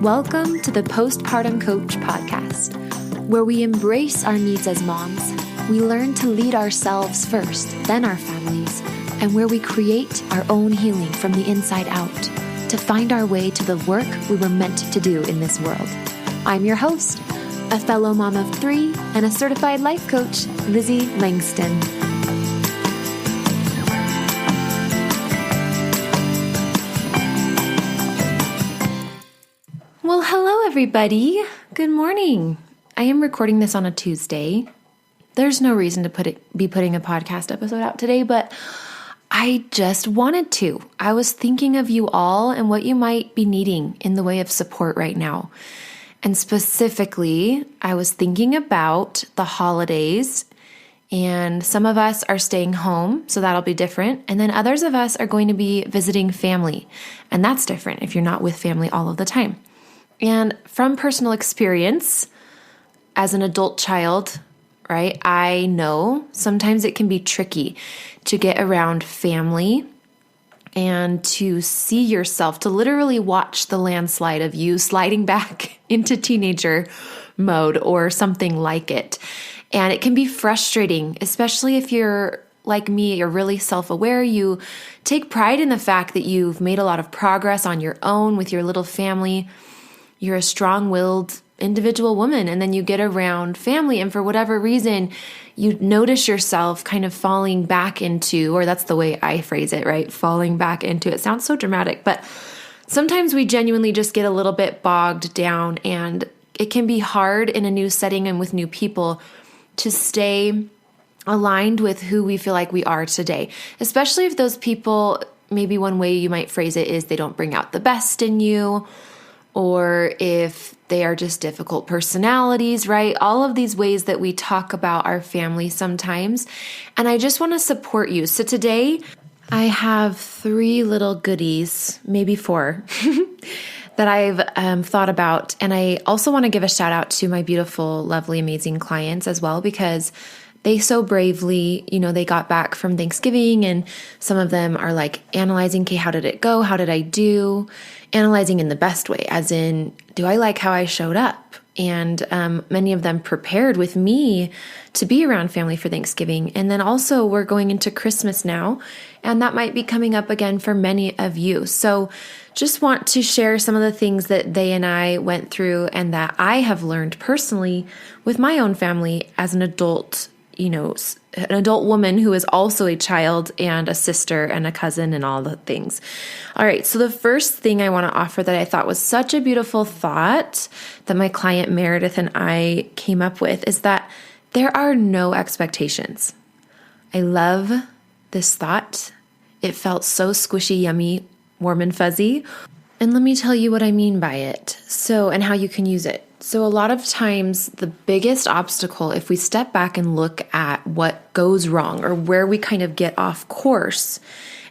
Welcome to the Postpartum Coach podcast, where we embrace our needs as moms, we learn to lead ourselves first, then our families, and where we create our own healing from the inside out to find our way to the work we were meant to do in this world. I'm your host, a fellow mom of 3 and a certified life coach, Lizzie Langston. Well, hello everybody. Good morning. I am recording this on a Tuesday. There's no reason to be putting a podcast episode out today, but I just wanted to. I was thinking of you all and what you might be needing in the way of support right now. And specifically, I was thinking about the holidays, and some of us are staying home, so that'll be different. And then others of us are going to be visiting family, and that's different if you're not with family all of the time. And from personal experience, as an adult child, right, I know sometimes it can be tricky to get around family and to see yourself, to literally watch the landslide of you sliding back into teenager mode or something like it. And it can be frustrating, especially if you're like me, you're really self-aware. You take pride in the fact that you've made a lot of progress on your own with your little family. You're a strong-willed individual woman, and then you get around family, and for whatever reason, you notice yourself kind of falling back into, or that's the way I phrase it, right? Falling back into it sounds so dramatic, but sometimes we genuinely just get a little bit bogged down, and it can be hard in a new setting and with new people to stay aligned with who we feel like we are today, especially if those people, maybe one way you might phrase it is they don't bring out the best in you, or if they are just difficult personalities, right? All of these ways that we talk about our family sometimes. And I just want to support you. So today I have 3 little goodies, maybe 4, that I've thought about. And I also want to give a shout out to my beautiful, lovely, amazing clients as well, because they so bravely, they got back from Thanksgiving, and some of them are like analyzing, okay, how did it go? How did I do? Analyzing in the best way, as in, do I like how I showed up? And many of them prepared with me to be around family for Thanksgiving. And then also we're going into Christmas now, and that might be coming up again for many of you. So just want to share some of the things that they and I went through and that I have learned personally with my own family as an adult, an adult woman who is also a child and a sister and a cousin and all the things. All right, so the first thing I want to offer that I thought was such a beautiful thought that my client Meredith and I came up with is that there are no expectations. I love this thought. It felt so squishy, yummy, warm and fuzzy. And let me tell you what I mean by it. And how you can use it. So a lot of times the biggest obstacle, if we step back and look at what goes wrong or where we kind of get off course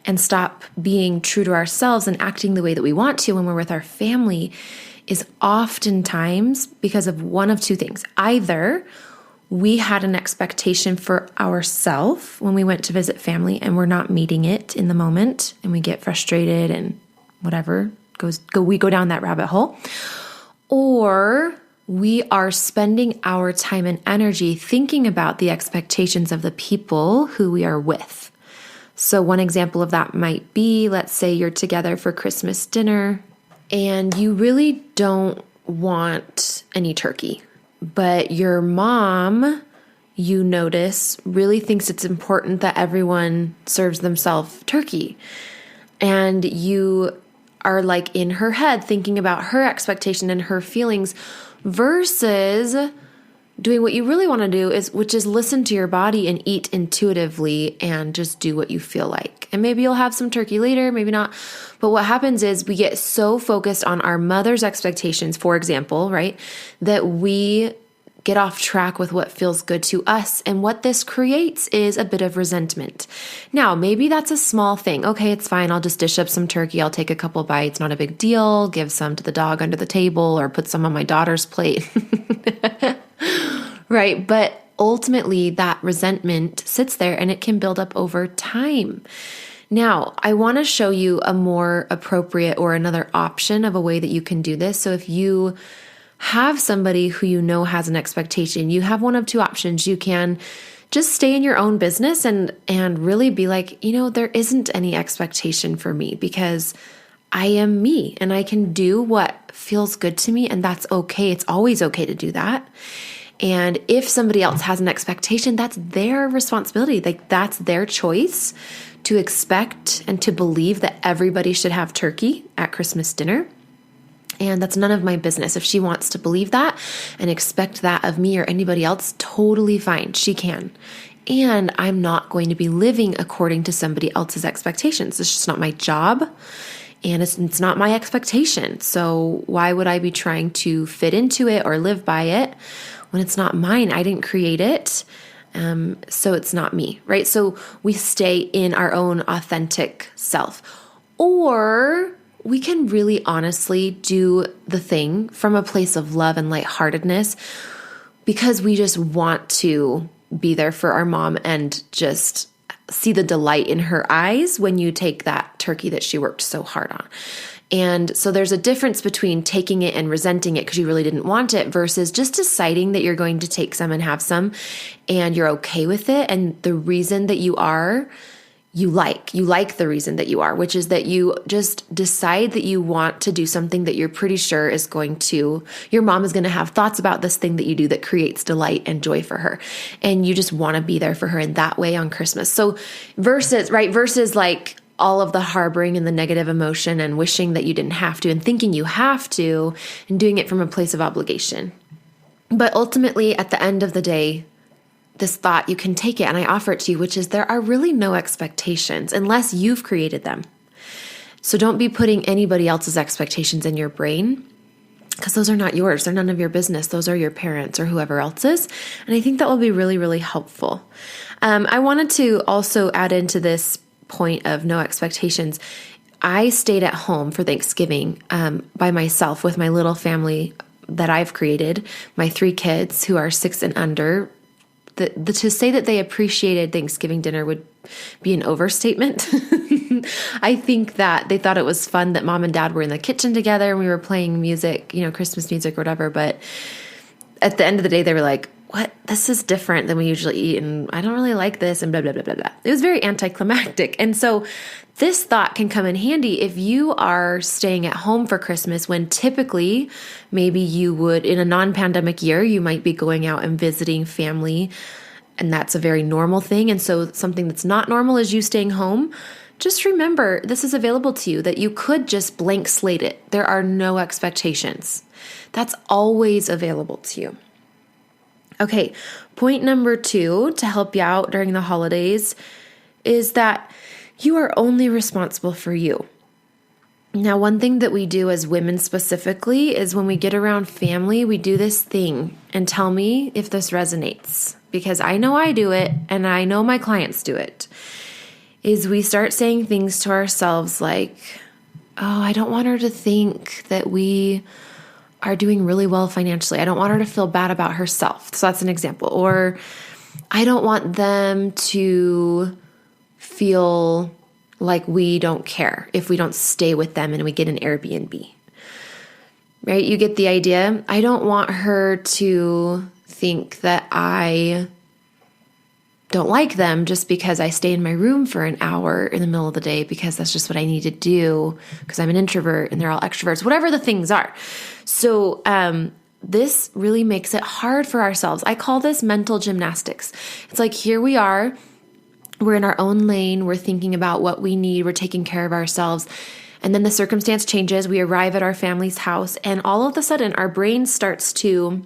and stop being true to ourselves and acting the way that we want to when we're with our family, is oftentimes because of one of 2 things. Either we had an expectation for ourselves when we went to visit family and we're not meeting it in the moment and we get frustrated and whatever, we go down that rabbit hole. Or we are spending our time and energy thinking about the expectations of the people who we are with. So one example of that might be, let's say you're together for Christmas dinner and you really don't want any turkey, but your mom, you notice, really thinks it's important that everyone serves themselves turkey. And you are like in her head thinking about her expectation and her feelings versus doing what you really want to do, which is listen to your body and eat intuitively and just do what you feel like. And maybe you'll have some turkey later, maybe not. But what happens is we get so focused on our mother's expectations, for example, right, that we get off track with what feels good to us. And what this creates is a bit of resentment. Now, maybe that's a small thing. Okay, it's fine. I'll just dish up some turkey. I'll take a couple bites. Not a big deal. Give some to the dog under the table or put some on my daughter's plate. Right? But ultimately, that resentment sits there and it can build up over time. Now, I want to show you a more appropriate or another option of a way that you can do this. So if you have somebody who you know has an expectation, you have one of two options. You can just stay in your own business and really be like, there isn't any expectation for me because I am me and I can do what feels good to me, and that's okay. It's always okay to do that. And if somebody else has an expectation, that's their responsibility. Like, that's their choice to expect and to believe that everybody should have turkey at Christmas dinner. And that's none of my business. If she wants to believe that and expect that of me or anybody else, totally fine. She can. And I'm not going to be living according to somebody else's expectations. It's just not my job. And it's not my expectation. So why would I be trying to fit into it or live by it when it's not mine? I didn't create it. So it's not me, right? So we stay in our own authentic self. Or we can really honestly do the thing from a place of love and lightheartedness because we just want to be there for our mom and just see the delight in her eyes when you take that turkey that she worked so hard on. And so there's a difference between taking it and resenting it because you really didn't want it versus just deciding that you're going to take some and have some and you're okay with it. And the reason that you are, you like the reason that you are, which is that you just decide that you want to do something that you're pretty sure is your mom is going to have thoughts about this thing that you do that creates delight and joy for her. And you just want to be there for her in that way on Christmas. So versus like all of the harboring and the negative emotion and wishing that you didn't have to and thinking you have to and doing it from a place of obligation. But ultimately, at the end of the day, this thought, you can take it and I offer it to you, which is there are really no expectations unless you've created them. So don't be putting anybody else's expectations in your brain because those are not yours. They're none of your business. Those are your parents or whoever else's. And I think that will be really, really helpful. I wanted to also add into this point of no expectations. I stayed at home for Thanksgiving by myself with my little family that I've created, my 3 kids who are 6 and under. To say that they appreciated Thanksgiving dinner would be an overstatement. I think that they thought it was fun that mom and dad were in the kitchen together and we were playing music, Christmas music or whatever. But at the end of the day, they were like, what? This is different than we usually eat. And I don't really like this and blah, blah, blah, blah, blah. It was very anticlimactic. And so this thought can come in handy if you are staying at home for Christmas when typically maybe you would, in a non-pandemic year, you might be going out and visiting family. And that's a very normal thing. And so something that's not normal is you staying home. Just remember, this is available to you, that you could just blank slate it. There are no expectations. That's always available to you. Okay, point number 2 to help you out during the holidays is that you are only responsible for you. Now, one thing that we do as women specifically is when we get around family, we do this thing, and tell me if this resonates, because I know I do it and I know my clients do it, is we start saying things to ourselves like, oh, I don't want her to think that we are doing really well financially. I don't want her to feel bad about herself. So that's an example. Or I don't want them to feel like we don't care if we don't stay with them and we get an Airbnb. Right? You get the idea. I don't want her to think that I don't like them just because I stay in my room for an hour in the middle of the day because that's just what I need to do because I'm an introvert and they're all extroverts, whatever the things are. So this really makes it hard for ourselves. I call this mental gymnastics. It's like, here we are, we're in our own lane, we're thinking about what we need, we're taking care of ourselves. And then the circumstance changes, we arrive at our family's house, and all of a sudden our brain starts to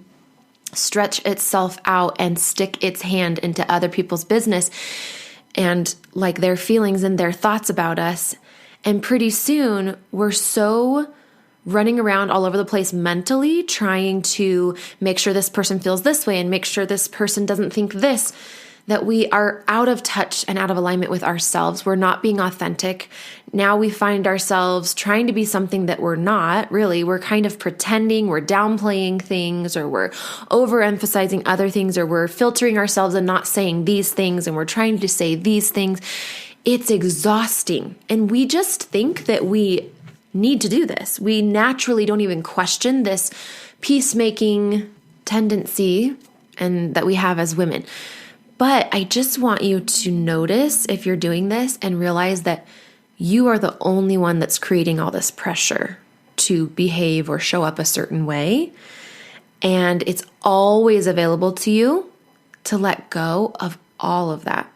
stretch itself out and stick its hand into other people's business and like their feelings and their thoughts about us. And pretty soon we're so running around all over the place mentally trying to make sure this person feels this way and make sure this person doesn't think this, that we are out of touch and out of alignment with ourselves. We're not being authentic. Now we find ourselves trying to be something that we're not, really. We're kind of pretending, we're downplaying things, or we're overemphasizing other things, or we're filtering ourselves and not saying these things, and we're trying to say these things. it's exhausting. And we just think that we need to do this. We naturally don't even question this peacemaking tendency and that we have as women. But I just want you to notice if you're doing this and realize that you are the only one that's creating all this pressure to behave or show up a certain way. And it's always available to you to let go of all of that.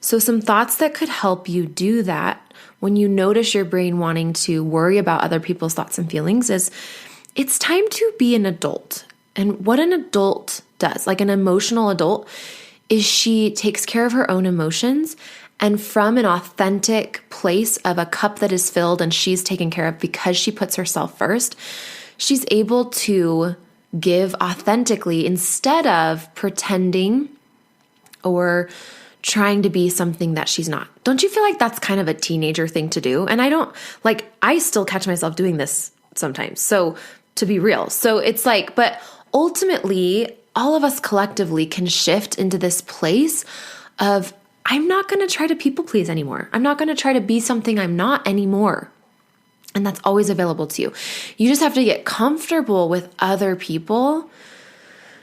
So some thoughts that could help you do that when you notice your brain wanting to worry about other people's thoughts and feelings is it's time to be an adult. And what an adult does, like an emotional adult, is she takes care of her own emotions, and from an authentic place of a cup that is filled and she's taken care of because she puts herself first, she's able to give authentically instead of pretending or trying to be something that she's not. Don't you feel like that's kind of a teenager thing to do? And I still catch myself doing this sometimes. So to be real. So it's like, but ultimately all of us collectively can shift into this place of, I'm not going to try to people please anymore. I'm not going to try to be something I'm not anymore. And that's always available to you. You just have to get comfortable with other people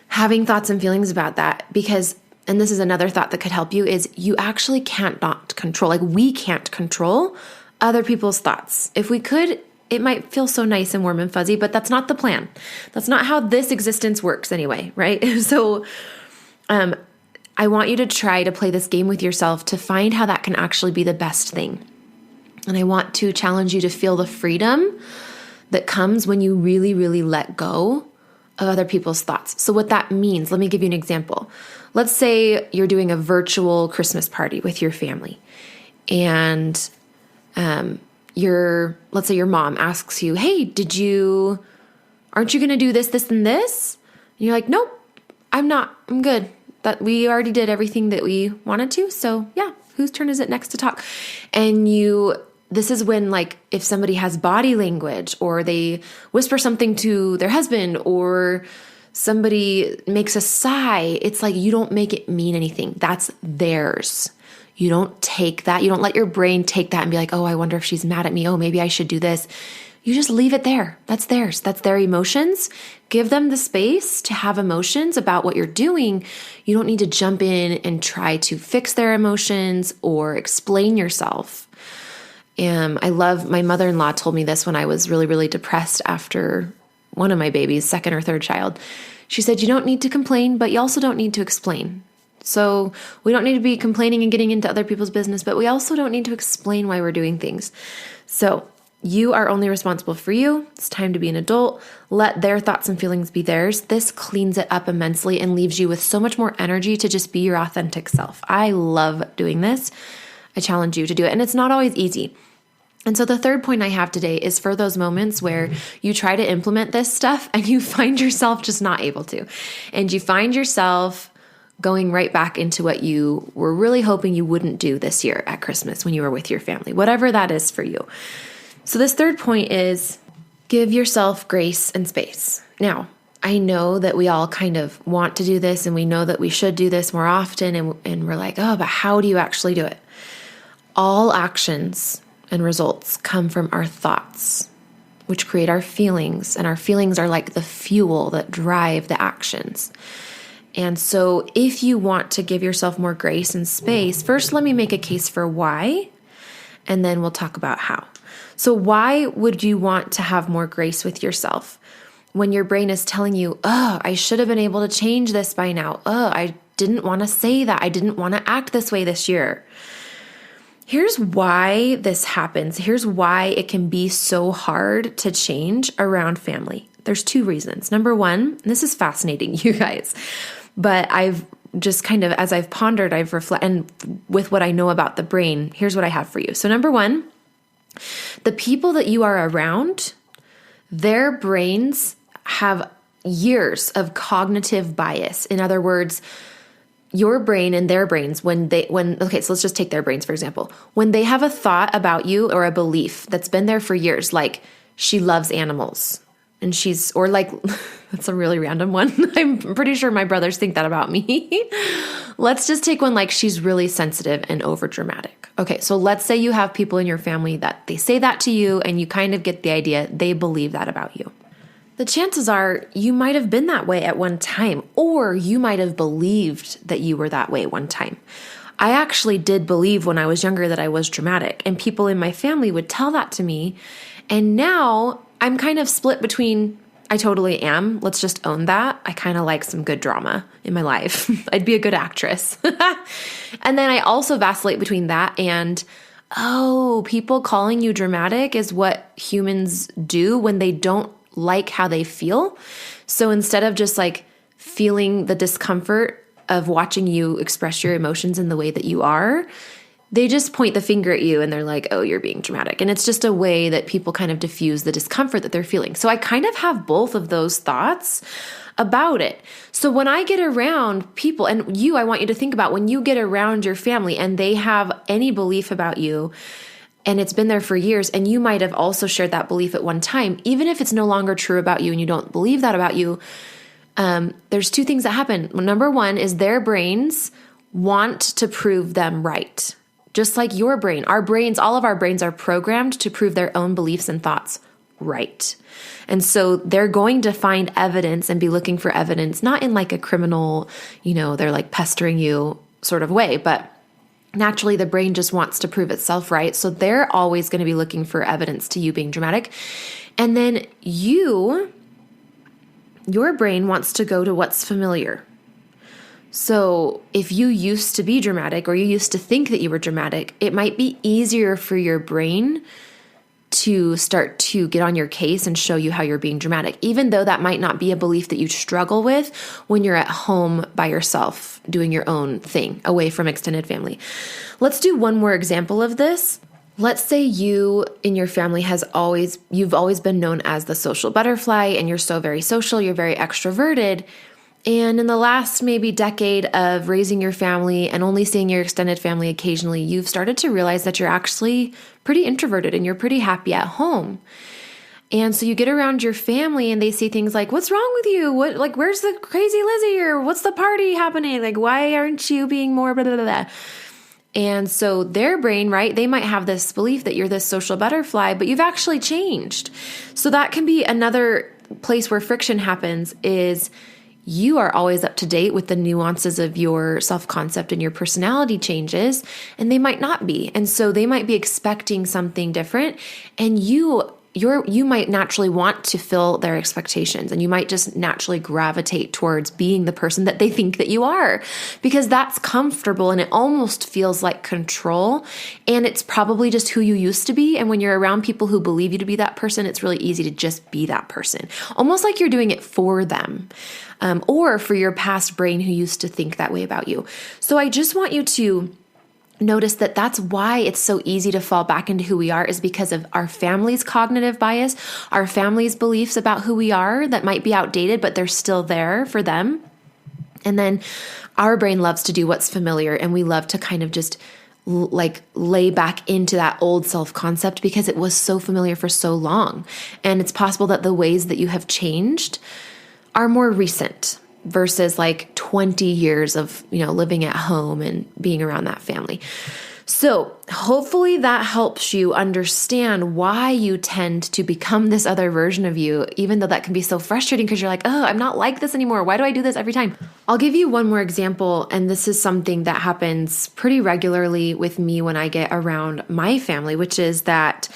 having thoughts and feelings about that because, and this is another thought that could help you, is you actually can't not control, like we can't control other people's thoughts. If we could, it might feel so nice and warm and fuzzy, but that's not the plan. That's not how this existence works anyway, right? So I want you to try to play this game with yourself to find how that can actually be the best thing. And I want to challenge you to feel the freedom that comes when you really, really let go of other people's thoughts. So what that means, let me give you an example. Let's say you're doing a virtual Christmas party with your family and let's say your mom asks you, hey, aren't you going to do this, this, and this? And you're like, nope, I'm not, I'm good. That we already did everything that we wanted to. So yeah, whose turn is it next to talk? And this is when, like, if somebody has body language or they whisper something to their husband or somebody makes a sigh, it's like you don't make it mean anything. That's theirs. You don't take that. You don't let your brain take that and be like, oh, I wonder if she's mad at me. Oh, maybe I should do this. You just leave it there. That's theirs. That's their emotions. Give them the space to have emotions about what you're doing. You don't need to jump in and try to fix their emotions or explain yourself. I love, my mother-in-law told me this when I was really, really depressed after one of my babies, second or third child. She said, you don't need to complain, but you also don't need to explain. So we don't need to be complaining and getting into other people's business, but we also don't need to explain why we're doing things. So you are only responsible for you. It's time to be an adult. Let their thoughts and feelings be theirs. This cleans it up immensely and leaves you with so much more energy to just be your authentic self. I love doing this. I challenge you to do it. And it's not always easy. And so the third point I have today is for those moments where you try to implement this stuff and you find yourself just not able to. And you find yourself going right back into what you were really hoping you wouldn't do this year at Christmas when you were with your family, whatever that is for you. So this third point is give yourself grace and space. Now, I know that we all kind of want to do this and we know that we should do this more often and we're like, oh, but how do you actually do it? All actions and results come from our thoughts, which create our feelings, and our feelings are like the fuel that drive the actions. And so if you want to give yourself more grace and space, first let me make a case for why, and then we'll talk about how. So why would you want to have more grace with yourself when your brain is telling you, oh, I should have been able to change this by now. Oh, I didn't want to say that. I didn't want to act this way this year. Here's why this happens. Here's why it can be so hard to change around family. There's two reasons. Number one, and this is fascinating, you guys, but I've just kind of, as I've pondered, I've reflected, and with what I know about the brain, here's what I have for you. So number one, the people that you are around, their brains have years of cognitive bias. In other words, your brain and their brains, okay, so let's just take their brains, for example. When they have a thought about you or a belief that's been there for years, like she loves animals, and or like, that's a really random one. I'm pretty sure my brothers think that about me. Let's just take one like she's really sensitive and overdramatic. Okay, so let's say you have people in your family that they say that to you and you kind of get the idea they believe that about you. The chances are you might have been that way at one time, or you might have believed that you were that way one time. I actually did believe when I was younger that I was dramatic, and people in my family would tell that to me. And now I'm kind of split between I totally am. Let's just own that. I kind of like some good drama in my life. I'd be a good actress. And then I also vacillate between that and, oh, people calling you dramatic is what humans do when they don't like how they feel. So instead of just like feeling the discomfort of watching you express your emotions in the way that you are, they just point the finger at you and they're like, oh, you're being dramatic. And it's just a way that people kind of diffuse the discomfort that they're feeling. So I kind of have both of those thoughts about it. So when I get around people, and I want you to think about when you get around your family and they have any belief about you, and it's been there for years, and you might have also shared that belief at one time, even if it's no longer true about you and you don't believe that about you, there's two things that happen. Number one is their brains want to prove them right. Just like your brain, all of our brains are programmed to prove their own beliefs and thoughts right. And so they're going to find evidence and be looking for evidence, not in like a criminal, they're like pestering you sort of way, but naturally the brain just wants to prove itself right. So they're always going to be looking for evidence to you being dramatic. And then your brain wants to go to what's familiar. So if you used to be dramatic or you used to think that you were dramatic, it might be easier for your brain to start to get on your case and show you how you're being dramatic, even though that might not be a belief that you struggle with when you're at home by yourself doing your own thing away from extended family. Let's do one more example of this. Let's say you in your family you've always been known as the social butterfly, and you're so very social, you're very extroverted. And in the last maybe decade of raising your family and only seeing your extended family occasionally, you've started to realize that you're actually pretty introverted and you're pretty happy at home. And so you get around your family and they see things like, what's wrong with you? Where's the crazy Lizzie? Or what's the party happening? Like, why aren't you being more blah, blah, blah, blah? And so their brain, right, they might have this belief that you're this social butterfly, but you've actually changed. So that can be another place where friction happens is you are always up to date with the nuances of your self-concept and your personality changes, and they might not be. And so they might be expecting something different, and you might naturally want to fill their expectations, and you might just naturally gravitate towards being the person that they think that you are, because that's comfortable and it almost feels like control, and it's probably just who you used to be. And when you're around people who believe you to be that person, it's really easy to just be that person, almost like you're doing it for them, or for your past brain who used to think that way about you. So I just want you to notice that that's why it's so easy to fall back into who we are, is because of our family's cognitive bias, our family's beliefs about who we are that might be outdated, but they're still there for them. And then our brain loves to do what's familiar, and we love to kind of just like lay back into that old self-concept because it was so familiar for so long. And it's possible that the ways that you have changed are more recent versus like 20 years of, living at home and being around that family. So hopefully that helps you understand why you tend to become this other version of you, even though that can be so frustrating because you're like, oh, I'm not like this anymore. Why do I do this every time? I'll give you one more example. And this is something that happens pretty regularly with me when I get around my family, which is that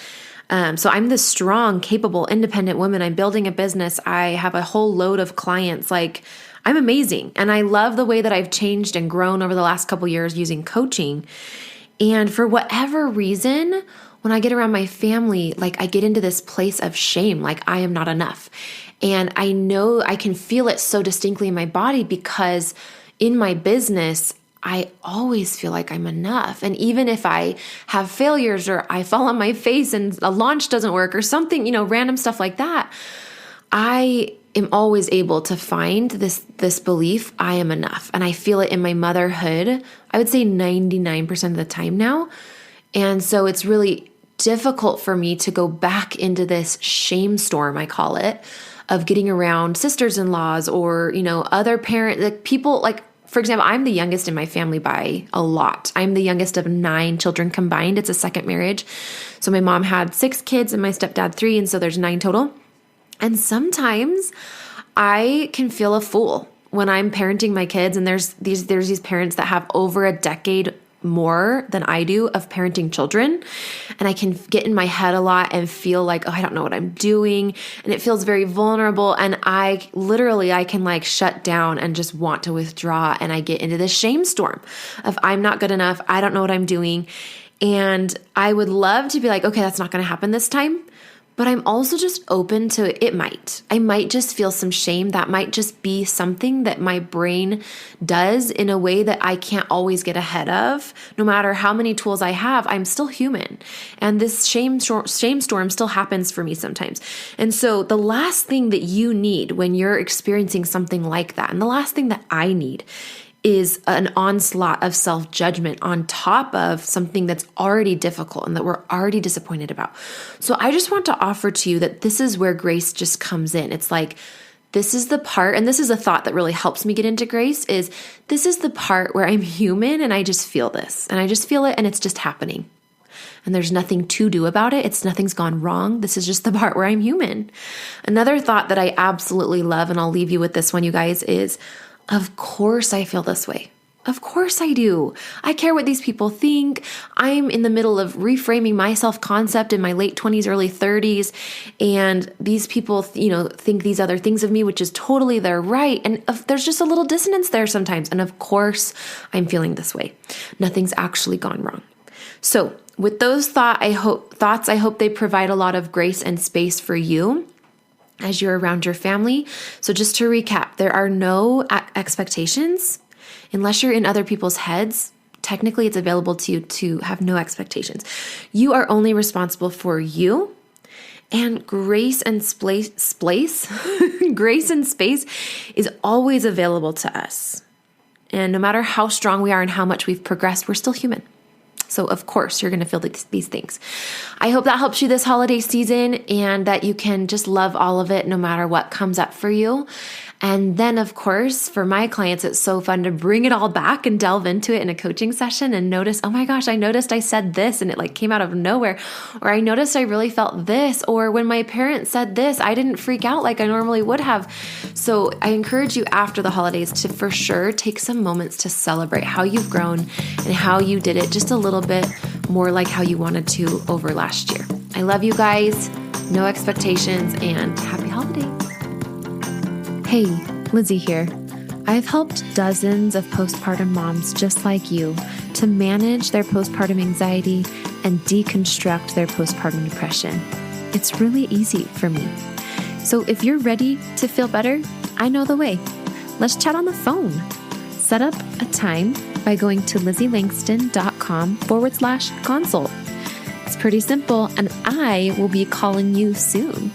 so I'm this strong, capable, independent woman. I'm building a business. I have a whole load of clients. Like, I'm amazing. And I love the way that I've changed and grown over the last couple years using coaching. And for whatever reason, when I get around my family, like I get into this place of shame, like I am not enough. And I know I can feel it so distinctly in my body because in my business, I always feel like I'm enough. And even if I have failures or I fall on my face and a launch doesn't work or something, random stuff like that, I am always able to find this belief, I am enough. And I feel it in my motherhood, I would say 99% of the time now. And so it's really difficult for me to go back into this shame storm, I call it, of getting around sisters-in-laws or, other people, like, for example, I'm the youngest in my family by a lot. I'm the youngest of 9 children combined. It's a second marriage. So my mom had 6 kids and my stepdad 3. And so there's 9 total. And sometimes I can feel a fool when I'm parenting my kids. And there's these parents that have over a decade more than I do of parenting children. And I can get in my head a lot and feel like, oh, I don't know what I'm doing. And it feels very vulnerable. And I can like shut down and just want to withdraw. And I get into this shame storm of I'm not good enough. I don't know what I'm doing. And I would love to be like, okay, that's not going to happen this time. But I'm also just open to it might. I might just feel some shame. That might just be something that my brain does in a way that I can't always get ahead of. No matter how many tools I have, I'm still human. And this shame storm still happens for me sometimes. And so the last thing that you need when you're experiencing something like that, and the last thing that I need, is an onslaught of self-judgment on top of something that's already difficult and that we're already disappointed about. So I just want to offer to you that this is where grace just comes in. It's like, this is the part, and this is a thought that really helps me get into grace, is this is the part where I'm human and I just feel this, and I just feel it and it's just happening. And there's nothing to do about it. Nothing's gone wrong. This is just the part where I'm human. Another thought that I absolutely love, and I'll leave you with this one, you guys, is of course I feel this way. Of course I do. I care what these people think. I'm in the middle of reframing my self-concept in my late 20s, early 30s. And these people, think these other things of me, which is totally their right. And there's just a little dissonance there sometimes. And of course I'm feeling this way. Nothing's actually gone wrong. So with those thoughts, I hope they provide a lot of grace and space for you as you're around your family. So just to recap, there are no expectations. Unless you're in other people's heads, technically it's available to you to have no expectations. You are only responsible for you. And grace and grace and space is always available to us. And no matter how strong we are and how much we've progressed, we're still human. So of course you're going to feel these things. I hope that helps you this holiday season and that you can just love all of it no matter what comes up for you. And then, of course, for my clients, it's so fun to bring it all back and delve into it in a coaching session and notice, oh my gosh, I noticed I said this and it came out of nowhere. Or I noticed I really felt this. Or when my parents said this, I didn't freak out like I normally would have. So I encourage you after the holidays to for sure take some moments to celebrate how you've grown and how you did it just a little bit more like how you wanted to over last year. I love you guys. No expectations and happy holidays. Hey, Lizzie here. I've helped dozens of postpartum moms just like you to manage their postpartum anxiety and deconstruct their postpartum depression. It's really easy for me. So if you're ready to feel better, I know the way. Let's chat on the phone. Set up a time by going to LizzieLangston.com/consult. It's pretty simple, and I will be calling you soon.